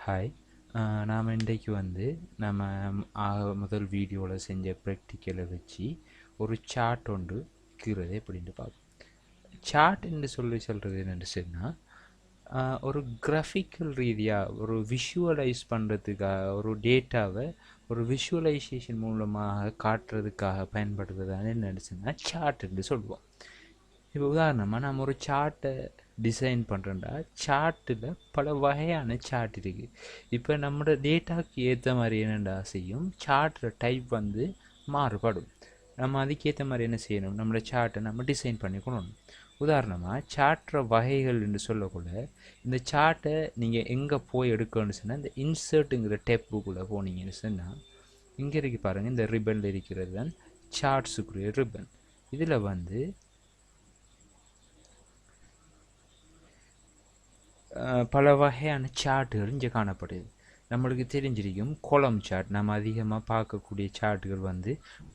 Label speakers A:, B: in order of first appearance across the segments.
A: Hi. நாம் இன்றைக்கு நம்ம முதல் வீடியோவில் செஞ்ச ப்ராக்டிக்கலை வச்சு ஒரு சார்ட் ஒன்று கீறதை எப்படின்ட்டு பார்ப்போம். சார்ட் என்று சொல்கிறது என்னென்னு சொன்னால் ஒரு கிராஃபிக்கல் ரீதியாக ஒரு விஷுவலைஸ் பண்ணுறதுக்காக ஒரு டேட்டாவை ஒரு விஷுவலைசேஷன் மூலமாக காட்டுறதுக்காக பயன்படுத்துறதான என்னென்னு சொன்னால் சார்ட் என்று சொல்லுவோம். இப்போ உதாரணமாக நம்ம ஒரு சார்ட்டை டிசைன் பண்ணுறோம்டா சார்ட்டில் பல வகையான சார்ட் இருக்குது. இப்போ நம்மளோட டேட்டாவுக்கு ஏற்ற மாதிரி என்னென்னா செய்யும் சார்ட்டில் டைப் மாறுபடும். நம்ம அதுக்கேற்ற மாதிரி என்ன செய்யணும், நம்மளோட சார்ட்டை நம்ம டிசைன் பண்ணி கொள்ளணும். உதாரணமாக சார்ட்ற வகைகள் என்று சொல்லக்குள்ள இந்த சார்ட்டை நீங்கள் எங்கே போய் எடுக்கணும்னு சொன்னால் இந்த இன்சர்ட்டுங்கிற டெப்புக்குள்ளே போனீங்கன்னு சொன்னால் இங்கே இருக்கு பாருங்கள், இந்த ரிப்பனில் இருக்கிறது தான் சார்ட்ஸுக்குரிய ரிப்பன். இதில் பல வகையான சார்ட்டுகள் இங்கே காணப்படுது. நம்மளுக்கு தெரிஞ்சிருக்கும் கொலம் சார்ட். நம்ம அதிகமாக பார்க்கக்கூடிய சார்ட்டுகள்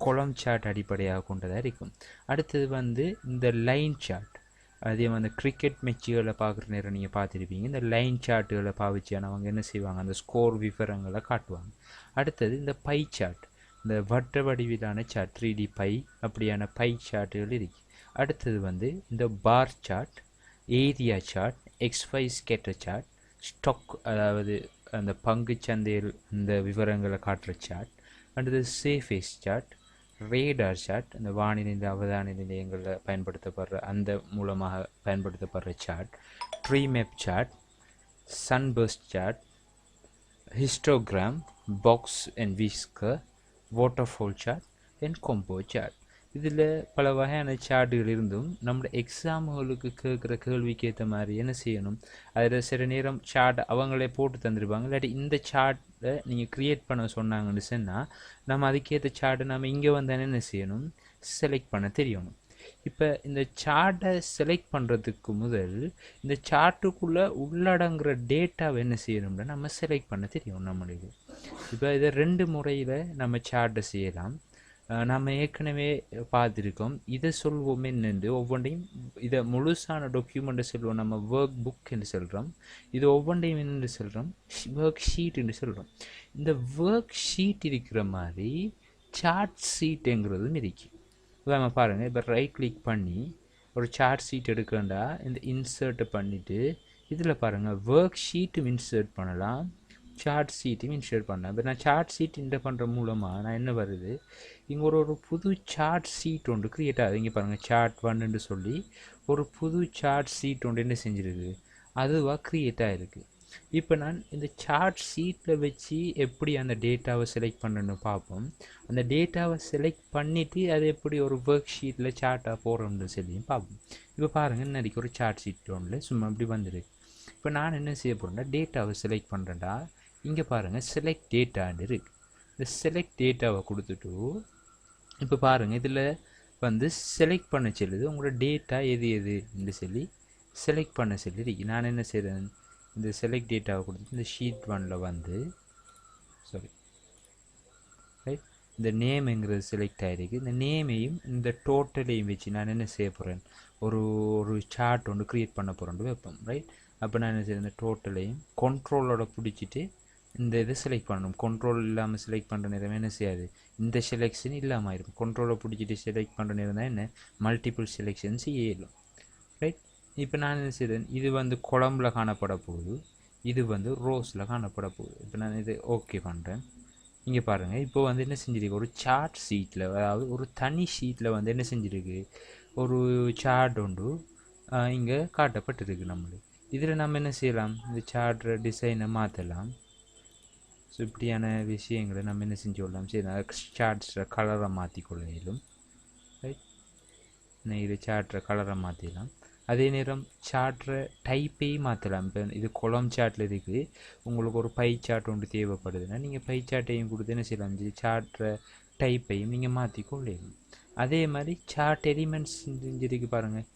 A: கொலம் சார்ட் அடிப்படையாக கொண்டதாக இருக்கும். அடுத்தது இந்த லைன் சார்ட். அதே கிரிக்கெட் மேட்சுகளை பார்க்குற நேரம் நீங்கள் பார்த்துருப்பீங்க. இந்த லைன் சார்ட்டுகளை பாவிச்சான அவங்க என்ன செய்வாங்க, அந்த ஸ்கோர் விவரங்களை காட்டுவாங்க. அடுத்தது இந்த பை சார்ட், இந்த வட்ட வடிவிலான சார்ட் 3D பை அப்படியான பை சார்ட்டுகள் இருக்கு. அடுத்தது இந்த bar chart, area chart, XY scatter chart, stock அதாவது அந்த பங்கு சந்தையில் இந்த விவரங்களை காட்டுற சார்ட், அடுத்தது சேஃபேஸ் சார்ட், ரேடார் சார்ட், இந்த வானிலை அவதான நிலையங்களில் பயன்படுத்தப்படுற அந்த மூலமாக பயன்படுத்தப்படுற chart, tree map chart, sunburst chart, histogram, box and whisker, waterfall chart and combo chart. இதில் பல வகையான சார்ட்டுகள் இருந்தும் நம்மளோட எக்ஸாம்களுக்கு கேட்குற கேள்விக்கு ஏற்ற மாதிரி என்ன செய்யணும், அதில் சில நேரம் சார்ட் அவங்களே போட்டு தந்துருப்பாங்க. இல்லாட்டி இந்த சார்ட்டை நீங்கள் க்ரியேட் பண்ண சொன்னாங்கன்னு சொன்னால் நம்ம அதுக்கேற்ற சார்ட்டை நம்ம இங்கே என்ன செய்யணும், செலக்ட் பண்ண தெரியணும். இப்போ இந்த சார்ட்டை செலக்ட் பண்ணுறதுக்கு முதல் இந்த சார்ட்டுக்குள்ளே உள்ளடங்குற டேட்டாவை என்ன செய்யணும்னா நம்ம செலக்ட் பண்ண தெரியும் நம்மளுக்கு. இப்போ இதை 2 முறையில் நம்ம சார்ட்டை செய்யலாம். நம்ம ஏற்கனவே பார்த்துருக்கோம். இதை சொல்வோம் என்னென்று ஒவ்வொன்றையும் இதை முழுசான டாக்குமெண்ட்டை சொல்லுவோம் நம்ம ஒர்க் புக் என்று சொல்கிறோம். இது ஒவ்வொன்றையும் என்னென்று சொல்கிறோம், ஒர்க் ஷீட் என்று சொல்கிறோம். இந்த ஒர்க் ஷீட் இருக்கிற மாதிரி சார்ட் ஷீட்டுங்கிறதும் இருக்குது. நம்ம பாருங்கள், இப்போ ரைட் கிளிக் பண்ணி ஒரு சார்ட் ஷீட் எடுக்கிறேன்டா இந்த இன்சர்ட்டை பண்ணிவிட்டு இதில் பாருங்கள் ஒர்க் ஷீட்டும் இன்சர்ட் பண்ணலாம், சார்ட் ஷீட்டையும் இன்சர்ட் பண்ணலாம். இப்போ நான் சார்ட் ஷீட் இன்டர் பண்ணுற மூலமாக நான் என்ன வருது, இங்கே ஒரு புது சார்ட் ஷீட் ஒன்று க்ரியேட் ஆகுது. இங்கே பாருங்கள் சார்ட் 1ன்னு சொல்லி ஒரு புது சார்ட் ஷீட் ஒன்று என்ன செஞ்சுருக்கு, அதுவாக க்ரியேட் ஆகிருக்கு. இப்போ நான் இந்த சார்ட் ஷீட்டில் வச்சு எப்படி அந்த டேட்டாவை செலக்ட் பண்ணணுன்னு பார்ப்போம். அந்த டேட்டாவை செலக்ட் பண்ணிவிட்டு அது எப்படி ஒரு ஒர்க் ஷீட்டில் சார்ட்டாக போகிறோம்னு சொல்லியும் பார்ப்போம். இப்போ பாருங்கள், இன்னைக்கு ஒரு சார்ட் ஷீட் ஒன்றில் சும்மா இப்படி வந்துருக்கு. இப்போ நான் என்ன செய்ய போகிறேன்னா டேட்டாவை செலக்ட் பண்ணுறேன்டா. இங்கே பாருங்கள் செலக்ட் டேட்டான்னு இருக்குது. இந்த செலக்ட் டேட்டாவை கொடுத்துட்டு இப்போ பாருங்கள் இதில் செலக்ட் பண்ண சொல்லுது உங்களோட டேட்டா எதுன்னு சொல்லி செலக்ட் பண்ண சொல்லி இருக்கு. நான் என்ன செய்கிறேன், இந்த செலக்ட் டேட்டாவை கொடுத்துட்டு இந்த ஷீட் 1ல் சாரி ரைட் இந்த நேம்ங்கிறது செலக்ட் ஆகிருக்கு. இந்த நேமையும் இந்த டோட்டலையும் வச்சு நான் என்ன செய்ய போகிறேன், ஒரு சார்ட் ஒன்று க்ரியேட் பண்ண போகிறேன் வைப்போம். ரைட் அப்போ நான் என்ன செய்கிறேன், இந்த டோட்டலையும் கண்ட்ரோலோட பிடிச்சிட்டு இந்த இதை செலக்ட் பண்ணணும். கண்ட்ரோல் இல்லாமல் செலக்ட் பண்ணுற நேரம் என்ன செய்யாது, இந்த செலெக்ஷன் இல்லாமல் இருக்கும். கண்ட்ரோலை பிடிச்சிட்டு செலக்ட் பண்ணுற நேரம் தான் என்ன மல்டிபிள் செலெக்ஷன் செய்யலாம். ரைட் இப்போ நான் என்ன செய்கிறேன், இது குழம்புல காணப்பட போகுது, இது ரோஸில் காணப்பட போகுது. இப்போ நான் இது ஓகே பண்ணுறேன். இங்கே பாருங்கள், இப்போ என்ன செஞ்சிருக்கு, ஒரு சார்ட் ஷீட்டில் அதாவது ஒரு தனி ஷீட்டில் என்ன செஞ்சுருக்கு, ஒரு சார்ட் ஒன்று இங்கே காட்டப்பட்டிருக்கு நம்மளுக்கு. இதில் நம்ம என்ன செய்யலாம், இந்த சார்ட் டிசைனை மாற்றலாம். ஸோ இப்படியான விஷயங்களை நம்ம என்ன செஞ்சு கொள்ளலாம், சரி சார்ட்ஸில் கலரை மாற்றிக்கொள்ள இயலும். ரைட் இது சார்ட்ற கலரை மாற்றிடலாம். அதே நேரம் சார்ட்ற டைப்பையும் மாற்றலாம். இப்போ இது கொலம் சார்ட்டில் இருக்குது, உங்களுக்கு ஒரு பை சார்ட் ஒன்று தேவைப்படுதுன்னா நீங்கள் பை சார்ட்டையும் கொடுத்து என்ன செய்யலாம், சார்ட்ற டைப்பையும் நீங்கள் மாற்றிக்கொள்ளலாம். அதே மாதிரி சார்ட் எலிமெண்ட்ஸ் செஞ்சிருக்கு பாருங்கள்,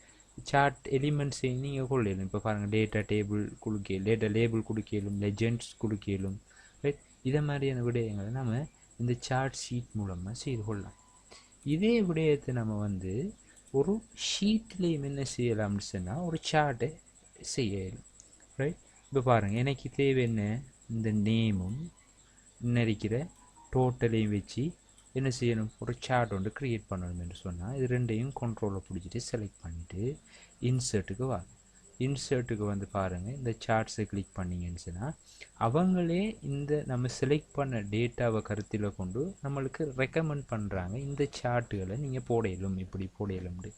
A: சார்ட் எலிமெண்ட்ஸையும் நீங்கள் கொள்ளலும். இப்போ பாருங்கள் டேட்டா டேபிள் கொடுக்கலும், டேட்டா லேபிள் கொடுக்கலும், லெஜெண்ட்ஸ் கொடுக்கலும். ரைட் இதே மாதிரியான விடயங்களை நம்ம இந்த சார்ட் ஷீட் மூலமாக செய்து கொள்ளலாம். இதே விடயத்தை நம்ம ஒரு ஷீட்லேயும் என்ன செய்யலாம்னு சொன்னால் ஒரு சார்ட்டை செய்யலாம். ரைட் இப்போ பாருங்கள், எனக்கு தேவை என்ன, இந்த நேமும் இருக்கிற டோட்டலையும் வச்சு என்ன செய்யணும், ஒரு சார்ட் ஒன்று க்ரியேட் பண்ணணும் என்று சொன்னால் இது ரெண்டையும் கண்ட்ரோலில் பிடிச்சிட்டு செலக்ட் பண்ணிவிட்டு இன்சர்ட்டுக்கு வா. இன்சர்ட்டுக்கு வந்து பாருங்கள், இந்த சார்ட்ஸை கிளிக் பண்ணிங்கன்னு சொன்னால் அவங்களே இந்த நம்ம செலக்ட் பண்ண டேட்டாவை கருத்தில் கொண்டு நம்மளுக்கு ரெக்கமெண்ட் பண்ணுறாங்க இந்த சார்ட்டுகளை நீங்கள் போடையிலும் இப்படி போடையிலும்ண்டு.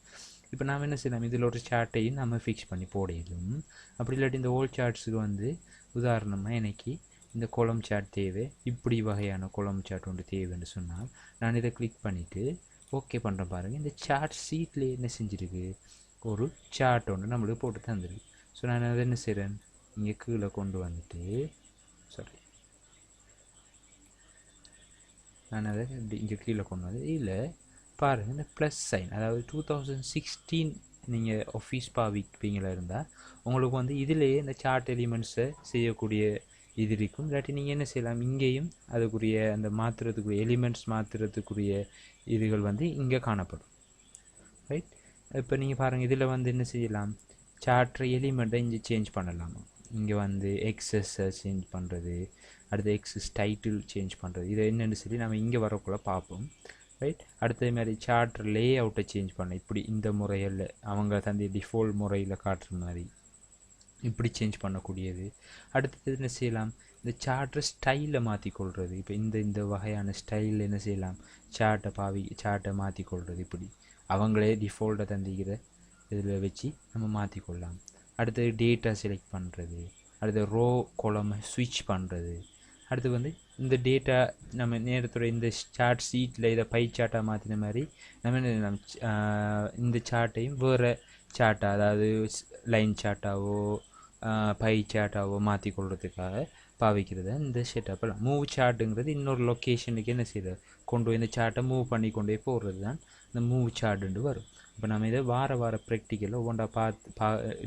A: இப்போ நாம் என்ன செய்யலாம், இதில் ஒரு சார்ட்டையும் நம்ம ஃபிக்ஸ் பண்ணி போடையிலும். அப்படி இல்லாட்டி இந்த ஓல்ட் சார்ட்ஸுக்கு வந்து உதாரணமாக எனக்கு இந்த கோலம் சார்ட் தேவை, இப்படி வகையான கோலம் சார்ட் ஒன்று தேவைன்னு சொன்னால் நான் இதை கிளிக் பண்ணிவிட்டு ஓகே பண்ணுறேன். பாருங்கள், இந்த சார்ட் சீட்லேயே என்ன செஞ்சுருக்கு, ஒரு சார்ட் ஒன்று நம்மளுக்கு போட்டு தந்துருக்கு. ஸோ நான் அதை என்ன செய்கிறேன், இங்கே கீழே கொண்டு வந்துட்டு நான் அதை இங்கே கீழே கொண்டு வந்து இல்லை பாருங்கள், இந்த ப்ளஸ் சைன், அதாவது 2016 நீங்கள் ஆஃபீஸ் பாவிப்பீங்களா இருந்தால் உங்களுக்கு வந்து இதிலேயே இந்த சார்ட் எலிமெண்ட்ஸை செய்யக்கூடிய இது இருக்கும். இல்லாட்டி நீங்கள் என்ன செய்யலாம், இங்கேயும் அதுக்குரிய அந்த மாற்றுறதுக்குரிய எலிமெண்ட்ஸ் மாற்றுறதுக்குரிய இதுகள் வந்து இங்கே காணப்படும். ரைட், இப்போ நீங்கள் பாருங்கள், இதில் வந்து என்ன செய்யலாம், சார்ட்ரு எலிமெண்ட்டை இங்கே சேஞ்ச் பண்ணலாமா. இங்கே வந்து எக்ஸஸை சேஞ்ச் பண்ணுறது, அடுத்து எக்ஸஸ் டைட்டில் சேஞ்ச் பண்ணுறது, இதை என்னென்னு சொல்லி நம்ம இங்கே வரக்குள்ளே பார்ப்போம். ரைட், அடுத்தது மாதிரி சார்ட் லே அவுட்டை சேஞ்ச் பண்ண, இப்படி இந்த முறையில் அவங்க தந்தி டிஃபால்ட் முறையில் காட்டுற மாதிரி இப்படி சேஞ்ச் பண்ணக்கூடியது. அடுத்தது என்ன செய்யலாம், இந்த சார்ட்டை ஸ்டைலை மாற்றிக்கொள்வது. இப்போ இந்த வகையான ஸ்டைலில் என்ன செய்யலாம், சார்ட்டை மாற்றிக்கொள்வது. இப்படி அவங்களே டிஃபால்ட்டை தந்திக்கிற இதில் வச்சு நம்ம மாற்றிக்கொள்ளலாம். அடுத்தது டேட்டா செலக்ட் பண்ணுறது, அடுத்து ரோ கொலமை ஸ்விட்ச் பண்ணுறது. அடுத்து வந்து இந்த டேட்டா நம்ம நேரத்தோட இந்த சார்ட் சீட்டில் இதை பை சார்ட்டாக மாற்றின மாதிரி நம்ம இந்த சார்ட்டையும் வேறு சார்ட்டாக, அதாவது லைன் சார்ட்டாவோ பை சார்ட்டாவோ மாற்றிக்கொள்கிறதுக்காக பாவிக்கிறது இந்த செட்டப்பெல்லாம். மூவ் சார்ட்டுங்கிறது இன்னொரு லொக்கேஷனுக்கு என்ன செய்யறது, கொண்டு போய் இந்த சார்ட்டை மூவ் பண்ணி கொண்டு போய் போடுறது தான் இந்த மூவ் சார்ட்டுன்ட்டு வரும். இப்போ நம்ம இதை வார ப்ராக்டிக்கலில் ஒவ்வொன்றா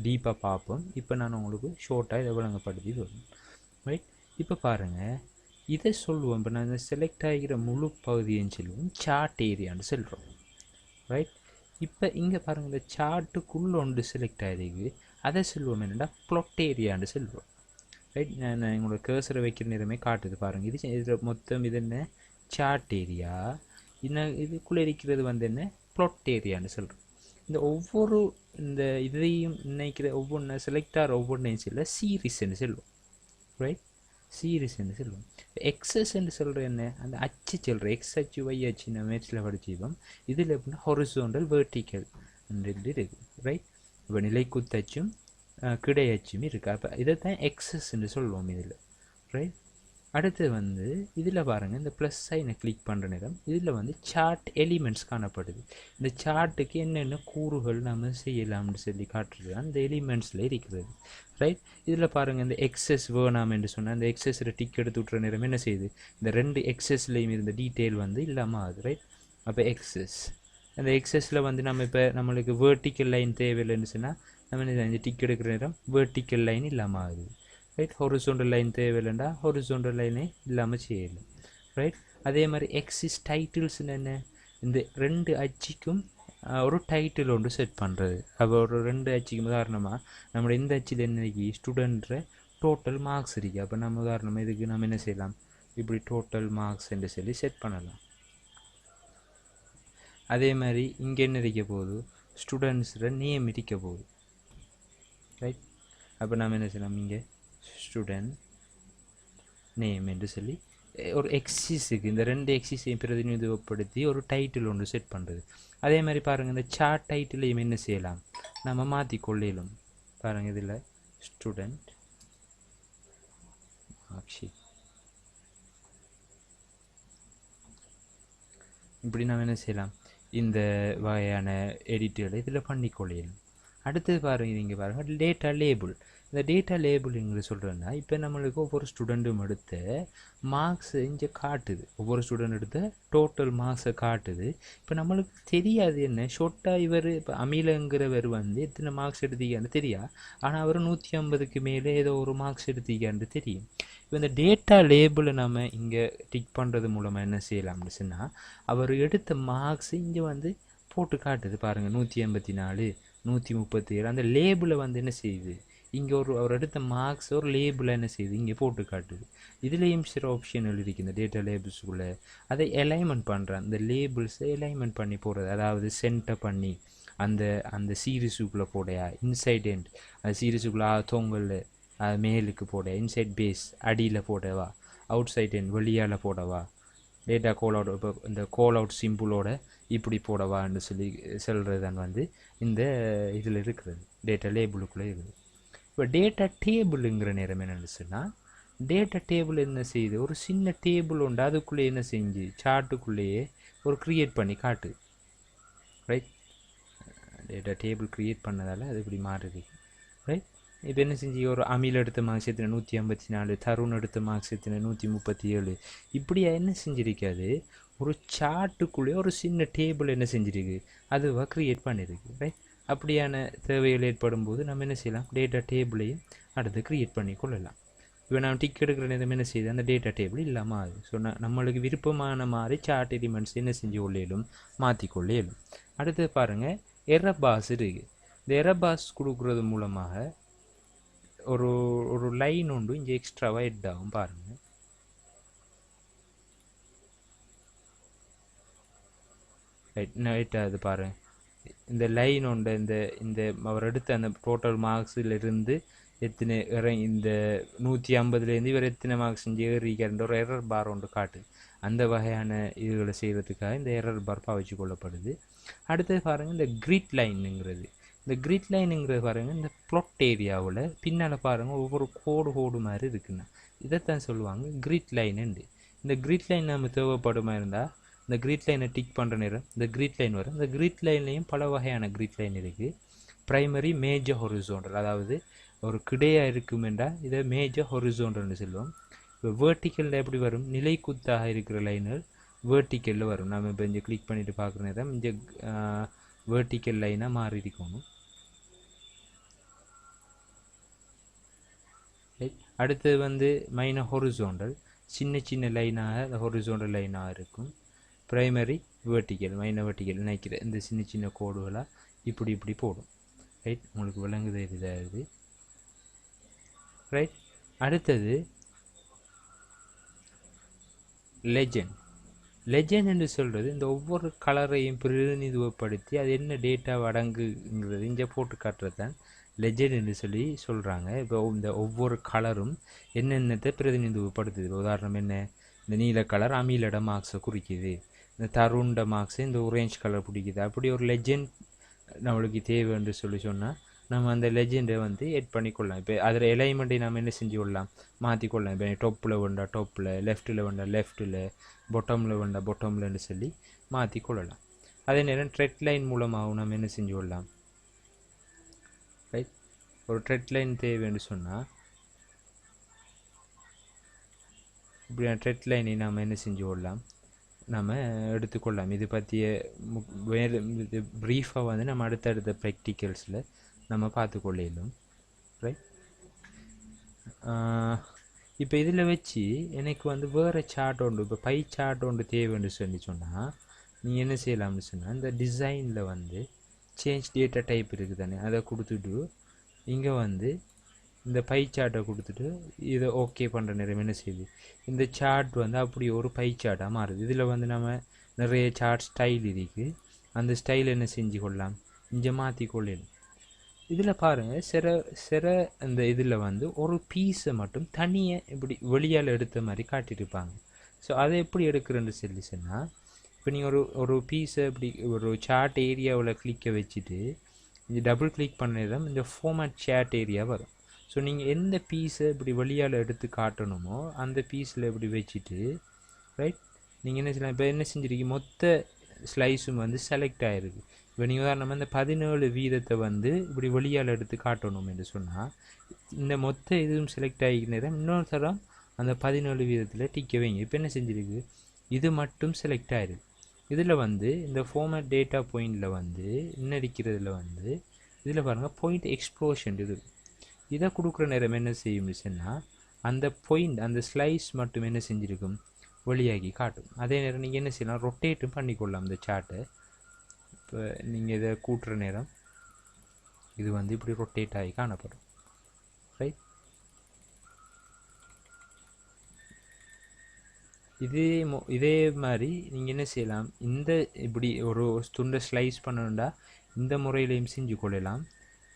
A: டீப்பாக பார்ப்போம். இப்போ நான் உங்களுக்கு ஷோர்ட்டாக இதை விளங்கப்படுத்தி வரும். ரைட், இப்போ பாருங்கள், இதை சொல்லுவோம். இப்போ நான் இந்த செலக்ட் ஆகிற முழு பகுதியும் சொல்லுவோம் சார்ட் ஏரியான்னு சொல்கிறோம். ரைட், இப்போ இங்கே பாருங்கள், இந்த சார்ட்டுக்குள்ளே ஒன்று செலக்ட் ஆகிருக்கு, அதை சொல்லுவோம் என்னென்னா ப்ளாட் ஏரியான்னு சொல்லுவோம். ரைட், நான் உங்களோட கர்சரை வைக்கிற நேரமே காட்டுது பாருங்கள். இதில் மொத்தம் இது என்ன, சார்ட் ஏரியா. இதுக்குள்ளே இருக்கிறது வந்து என்ன, ப்ளாட் ஏரியான்னு சொல்கிறோம். இந்த ஒவ்வொரு இந்த இதையும் நினைக்கிற ஒவ்வொன்று செலக்ட் ஆகிற ஒவ்வொன்றையும் சொல்ல சீரீஸ்ன்னு சொல்லுவோம். ரைட், சீரீஸ்ன்னு சொல்லுவோம். எக்ஸஸ்ன்னு சொல்கிற என்ன, அந்த அச்சு சொல்கிற எக்ஸ் அச்சு ஒய் அச்சு நம்ம மேட்சில் படிச்சுப்போம். இதில் எப்படின்னா ஹொரிசோண்டல் வெர்டிக்கல் இருக்குது. ரைட், இப்போ நிலை குத்தச்சும் கிடை அச்சும் இருக்குது. அப்போ இதை தான் எக்ஸஸ்ன்னு சொல்லுவோம் இதில். ரைட், அடுத்து வந்து இதில் பாருங்கள், இந்த ப்ளஸ் சைனை கிளிக் பண்ணுற நேரம் இதில் வந்து சார்ட் எலிமெண்ட்ஸ் காணப்படுது. இந்த சார்ட்டுக்கு என்னென்ன கூறுகள் நம்ம செய்யலாம்னு சொல்லி காட்டுறது அந்த எலிமெண்ட்ஸில் இருக்கிறது. ரைட், இதில் பாருங்கள், இந்த எக்ஸஸ் வேணாம் என்று சொன்னால் அந்த எக்ஸஸில் டிக் எடுத்து விட்டுற நேரம் என்ன செய்யுது, இந்த ரெண்டு எக்ஸஸ்லேயும் இருந்த டீட்டெயில் வந்து இல்லாமல் ஆகுது. ரைட், அப்போ எக்ஸஸ், அந்த எக்ஸஸில் வந்து நம்ம இப்போ நம்மளுக்கு வேர்ட்டிக்கல் லைன் தேவையில்லைன்னு சொன்னால் நம்ம இந்த டிக் எடுக்கிற நேரம் வேர்ட்டிக்கல் லைன் இல்லாமல் ஆகுது. ரைட், ஹொரிசோண்டல் லைன் தேவையில்லைண்டா ஹொரிசோண்டல் லைனே இல்லாமல் செய்யலை. ரைட், அதே மாதிரி எக்ஸிஸ் டைட்டில்ஸ்னு என்ன, இந்த ரெண்டு அச்சுக்கும் ஒரு டைட்டில் ஒன்று செட் பண்ணுறது. அப்போ ஒரு ரெண்டு அச்சுக்கும் உதாரணமாக நம்மளோட இந்த அச்சில் என்னைக்கு ஸ்டூடெண்ட்ற டோட்டல் மார்க்ஸ் இருக்குது. அப்போ நம்ம உதாரணமாக இதுக்கு நம்ம என்ன செய்யலாம், இப்படி டோட்டல் மார்க்ஸ் என்று சொல்லி செட் பண்ணலாம். அதே மாதிரி இங்கே என்ன இருக்க போகுது, ஸ்டூடெண்ட்ஸோட நேம் இருக்க போகுது. ரைட், அப்போ நம்ம என்ன செய்யலாம், இங்கே ஸ்டூடெண்ட் நேம் என்று சொல்லி ஒரு எக்ஸிஸுக்கு இந்த ரெண்டு எக்ஸிஸையும் பிரதிநிதிப்படுத்தி ஒரு டைட்டில் ஒன்று செட் பண்ணுறது. அதே மாதிரி பாருங்கள், இந்த சார்ட் டைட்டிலையும் என்ன செய்யலாம், நம்ம மாற்றி கொள்ளையிலும். பாருங்கள், இதில் ஸ்டூடெண்ட் இப்படி நம்ம என்ன செய்யலாம், இந்த வகையான எடிட்டுகளை இதில் பண்ணிக்கொள்ளையிலும். அடுத்தது பாருங்கள், இங்கே பாருங்கள் டேட்டா லேபிள். இந்த டேட்டா லேபிள் எங்கே சொல்கிறேன்னா, இப்போ நம்மளுக்கு ஒவ்வொரு ஸ்டூடெண்ட்டும் எடுத்த மார்க்ஸை இங்கே காட்டுது, ஒவ்வொரு ஸ்டூடெண்ட் எடுத்த டோட்டல் மார்க்ஸை காட்டுது. இப்போ நம்மளுக்கு தெரியாது என்ன ஷொர்ட்டாக இவர் இப்போ அமிலங்கிறவர் வந்து எத்தனை மார்க்ஸ் எடுத்தீங்கன்னு தெரியா, ஆனால் அவர் 150க்கு மேலே ஏதோ ஒரு மார்க்ஸ் எடுத்தீங்கன்னு தெரியும். இப்போ இந்த டேட்டா லேபிளை நம்ம இங்கே டிக் பண்ணுறது மூலமாக என்ன செய்யலாம்னு சொன்னால், அவர் எடுத்த மார்க்ஸ் இங்கே வந்து போட்டு காட்டுது பாருங்கள், 184 137. அந்த லேபிளை வந்து என்ன செய்யுது, இங்கே ஒரு எடுத்த மார்க்ஸ் ஒரு லேபிள் என்ன செய்யுது இங்கே போட்டு காட்டுது. இதுலேயும் சில ஆப்ஷன்கள் இருக்குது இந்த டேட்டா லேபிள்ஸுக்குள்ளே. அதை அலைன்மெண்ட் பண்ணுறேன், இந்த லேபிள்ஸை அலைன்மெண்ட் பண்ணி போடுறது, அதாவது சென்டர் பண்ணி அந்த அந்த சீரீஸுக்குள்ளே போடையா, இன்சைட் எண்ட் அந்த சீரீஸுக்குள்ளே தொங்கல் மேலுக்கு போட, இன்சைட் பேஸ் அடியில் போடவா, அவுட் சைட் எண்ட் வெளியால் போடவா, டேட்டா கோல் அவுட் இப்போ இந்த கோல் அவுட் சிம்பிளோட இப்படி போடவான்னு சொல்லி சொல்கிறது தான் வந்து இந்த இதில் இருக்கிறது டேட்டா லேபிளுக்குள்ளே இருக்குது. இப்போ டேட்டா டேபிளுங்கிற நேரம் என்னென்னு சொன்னால், டேட்டா டேபிள் என்ன செய்யுது, ஒரு சின்ன டேபிள் உண்டு, அதுக்குள்ளே என்ன செஞ்சு சார்ட்டுக்குள்ளேயே ஒரு க்ரியேட் பண்ணி காட்டு. ரைட், டேட்டா டேபிள் க்ரியேட் பண்ணதால் அது இப்படி மாறுது. ரைட், இப்போ என்ன செஞ்சு ஒரு அமில் எடுத்த மார்க்ஸ் எத்தனை 154, தருண் எடுத்த மார்க்ஸ் எத்தனை 137, இப்படியா என்ன செஞ்சிருக்காது, ஒரு சார்ட்டுக்குள்ளேயே ஒரு சின்ன டேபிள் என்ன செஞ்சிருக்கு அதுவாக க்ரியேட் பண்ணியிருக்கு. ரைட், அப்படியான தேவைகள் ஏற்படும் போது நம்ம என்ன செய்யலாம், டேட்டா டேபிளையும் அடுத்து க்ரியேட் பண்ணி கொள்ளலாம். இப்போ நம்ம டிக் எடுக்கிற நேரம் என்ன செய்யுது, அந்த டேட்டா டேபிள் இல்லாமல் ஆகுது. ஸோ நம்மளுக்கு விருப்பமான மாதிரி சார்ட் எலிமெண்ட்ஸ் என்ன செஞ்சு கொள்ளையிலும் மாற்றிக்கொள்ள இயலும். அடுத்து பாருங்கள், எரர் பாஸ் இருக்குது. இந்த எரர் பாஸ் கொடுக்குறது மூலமாக ஒரு ஒரு லைன் உண்டு இங்கே எக்ஸ்ட்ராவாக எட் ஆகும் பாருங்கள். ரைட் ஆகுது பாருங்கள், இந்த லைன் உண்டு, இந்த இந்த அவர் எடுத்த அந்த டோட்டல் மார்க்ஸிலிருந்து எத்தனை இந்த 150லேருந்து இவர் எத்தனை மார்க்ஸ் இங்கே ஏறிக்கிற ஒரு எரர் பார் ஒன்று காட்டு. அந்த வகையான இதுகளை செய்கிறதுக்காக இந்த எரர் பார் பாவிச்சு கொள்ளப்படுது. அடுத்தது பாருங்கள், இந்த கிரிட் லைனுங்கிறது, இந்த கிரிட் லைனுங்கிறது பாருங்கள், இந்த ப்ளொட் ஏரியாவில் பின்னால் பாருங்கள் ஒவ்வொரு கோடு மாதிரி இருக்குண்ணா, இதைத்தான் சொல்லுவாங்க கிரிட் லைனுண்டு. இந்த கிரிட் லைன் நம்ம தேவைப்படுமா இருந்தால் இந்த கிரிட் லைனை டிக் பண்ணுற நேரம் இந்த கிரிட் லைன் வரும். இந்த கிரிட் லைன்லேயும் பல வகையான கிரிட் லைன் இருக்குது. ப்ரைமரி, மேஜர், ஹொரிசோண்டல், அதாவது ஒரு கிடையாக இருக்கும் என்றால் இதை மேஜர் ஹொரிசோண்டல்னு சொல்லுவோம். இப்போ வேர்ட்டிக்கலில் எப்படி வரும், நிலை குத்தாக இருக்கிற லைன்கள் வேர்ட்டிக்கலில் வரும். நம்ம இப்போ இங்கே கிளிக் பண்ணிவிட்டு பார்க்குற நேரம் இங்கே வேர்ட்டிக்கல் லைனாக மாறி இருக்கணும். அடுத்தது வந்து மைனர் ஹொரிசோண்டல், சின்ன சின்ன லைனாக அந்த ஹொரிசோண்டல் லைனாக இருக்கும். ப்ரைமரி, வேர்ட்டிக்கல், மைனர் வேர்ட்டிக்கல் நினைக்கிற இந்த சின்ன சின்ன கோடுகளாக இப்படி இப்படி போடும். ரைட், உங்களுக்கு விளங்குது இதாகுது. ரைட், அடுத்தது லெஜெண்ட். லெஜெண்ட் என்று சொல்கிறது இந்த ஒவ்வொரு கலரையும் பிரதிநிதித்துவப்படுத்தி அது என்ன டேட்டா அடங்குங்கிறது இங்கே போட்டு காட்டுறது தான் லெஜெண்ட் என்று சொல்லி சொல்கிறாங்க. இப்போ இந்த ஒவ்வொரு கலரும் என்னென்னத்தை பிரதிநிதித்துவப்படுத்துது. உதாரணம் என்ன, இந்த நீல கலர் அமீலோட மார்க்ஸை குறிக்குது, இந்த தருண்ட மார்க்ஸை இந்த ஒரேஞ்ச் கலர் பிடிக்குது. அப்படி ஒரு லெஜெண்ட் நம்மளுக்கு தேவை என்று சொல்லி சொன்னால் நம்ம அந்த லெஜெண்டை வந்து எட் பண்ணிக்கொள்ளலாம். இப்போ அதில் எலைமெண்ட்டை நம்ம என்ன செஞ்சு கொள்ளலாம், மாற்றிக்கொள்ளலாம். இப்போ டொப்பில் வேண்டா டொப்பில், லெஃப்ட்டில் வேண்டா லெஃப்ட்டில், பொட்டமில் வேண்டா பொட்டமில்னு சொல்லி மாற்றிக்கொள்ளலாம். அதே நேரம் ட்ரெட் லைன் மூலமாகவும் நம்ம என்ன செஞ்சு கொள்ளலாம். ரைட், ஒரு ட்ரெட் லைன் தேவைன்னு சொன்னால் இப்படியான ட்ரெட் லைனை நாம் என்ன செஞ்சு கொள்ளலாம், நம்ம எடுத்துக்கொள்ளலாம். இது பற்றிய வேறு இது ப்ரீஃபாக வந்து நம்ம அடுத்தடுத்த ப்ராக்டிக்கல்ஸில் நம்ம பார்த்துக்கொள்ளும். ரைட், இப்போ இதில் வச்சு எனக்கு வந்து வேறு சார்ட் ஒன்று, இப்போ பை சார்ட் ஒன்று தேவைன்னு சொல்லி சொன்னால் நீங்கள் என்ன செய்யலாம்னு சொன்னால், இந்த டிசைனில் வந்து சேஞ்ச் டேட்டா டைப் இருக்குது தானே, அதை கொடுத்துட்டு இங்கே வந்து இந்த பை சார்ட்டை கொடுத்துட்டு இதை ஓகே பண்ணுற நேரம் என்ன செய்யுது, இந்த சார்ட் வந்து அப்படி ஒரு பை சார்ட்டாக மாறுது. இதில் வந்து நம்ம நிறைய சார்ட் ஸ்டைல் இருக்குது, அந்த ஸ்டைல் என்ன செஞ்சு கொள்ளலாம், இங்கே மாற்றி கொள்ளலாம். இதில் பாருங்கள், சிற அந்த இதில் வந்து ஒரு பீஸை மட்டும் தனியாக இப்படி வெளியால் எடுத்த மாதிரி காட்டியிருப்பாங்க. ஸோ அதை எப்படி எடுக்கிறேன்னு சொல்லி சொன்னால், இப்போ நீங்கள் ஒரு பீஸை இப்படி ஒரு சார்ட் ஏரியாவில் கிளிக்கை வச்சுட்டு இது டபுள் கிளிக் பண்ணதான் இந்த ஃபார்மேட் சார்ட் ஏரியா வரும். ஸோ நீங்கள் எந்த பீஸை இப்படி வெளியால் எடுத்து காட்டணுமோ அந்த பீஸில் இப்படி வச்சுட்டு ரைட் நீங்கள் என்ன செய்யலாம். இப்போ என்ன செஞ்சுருக்கீங்க, மொத்த ஸ்லைஸும் வந்து செலக்ட் ஆகிருக்கு. இப்போ நீங்கள் உதாரணமாக இந்த 17% வந்து இப்படி வெளியால் எடுத்து காட்டணும் என்று சொன்னால் இந்த மொத்த இதுவும் செலக்ட் ஆகிக்கிறேன். இன்னொரு தரம் அந்த 17% டிக்க வைங்க. இப்போ என்ன செஞ்சுருக்கு, இது மட்டும் செலக்ட் ஆகிருக்கு. இதில் வந்து இந்த ஃபார்மேட் டேட்டா பாயிண்டில் வந்து இன்னும் இருக்கிறதுல வந்து இதில் பாருங்கள் பாயிண்ட் எக்ஸ்ப்ளோஷன் இது. இதை கொடுக்குற நேரம் என்ன செய்யும் சொன்னால் அந்த பாயிண்ட் அந்த ஸ்லைஸ் மட்டும் என்ன செஞ்சுருக்கும், வெளியாகி காட்டும். அதே நேரம் நீங்கள் என்ன செய்யலாம், ரொட்டேட்டும் பண்ணிக்கொள்ளலாம் இந்த சார்ட்டை. இப்போ நீங்கள் இதை கூட்டுற நேரம் இது வந்து இப்படி ரொட்டேட் ஆகி காணப்படும். ரைட். இதே மாதிரி நீங்கள் என்ன செய்யலாம், இந்த இப்படி ஒரு துண்டை ஸ்லைஸ் பண்ணணுண்டா இந்த முறையிலையும் செஞ்சு கொள்ளலாம்.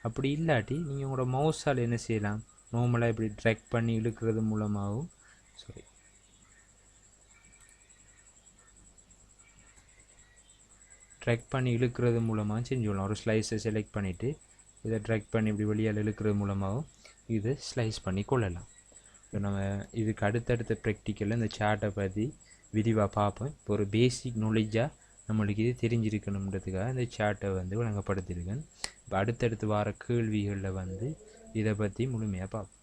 A: அப்படி இல்லாட்டி நீங்கள் உங்களோட மவுஸால் என்ன செய்யலாம், நார்மலாக இப்படி ட்ராக் பண்ணி இழுக்கிறது மூலமாகவும் ட்ராக் பண்ணி இழுக்கிறது மூலமாக செஞ்சுக்கலாம். ஒரு ஸ்லைஸை செலக்ட் பண்ணிவிட்டு இதை ட்ராக் பண்ணி இப்படி வெளியால் இழுக்கிறது மூலமாகவும் இதை ஸ்லைஸ் பண்ணி கொள்ளலாம். இப்போ நம்ம இதுக்கு அடுத்தடுத்த ப்ராக்டிக்கலில் இந்த சார்ட்டை பற்றி விரிவாக பார்ப்போம். இப்போ ஒரு பேசிக் நாலேஜாக நம்மளுக்கு இது தெரிஞ்சிருக்கணுன்றதுக்காக இந்த சார்ட்டை வந்து வழங்கப்படுத்தியிருக்கேன். இப்போ அடுத்தடுத்து வர கேள்விகளில் வந்து இதை பற்றி முழுமையாக பார்ப்போம்.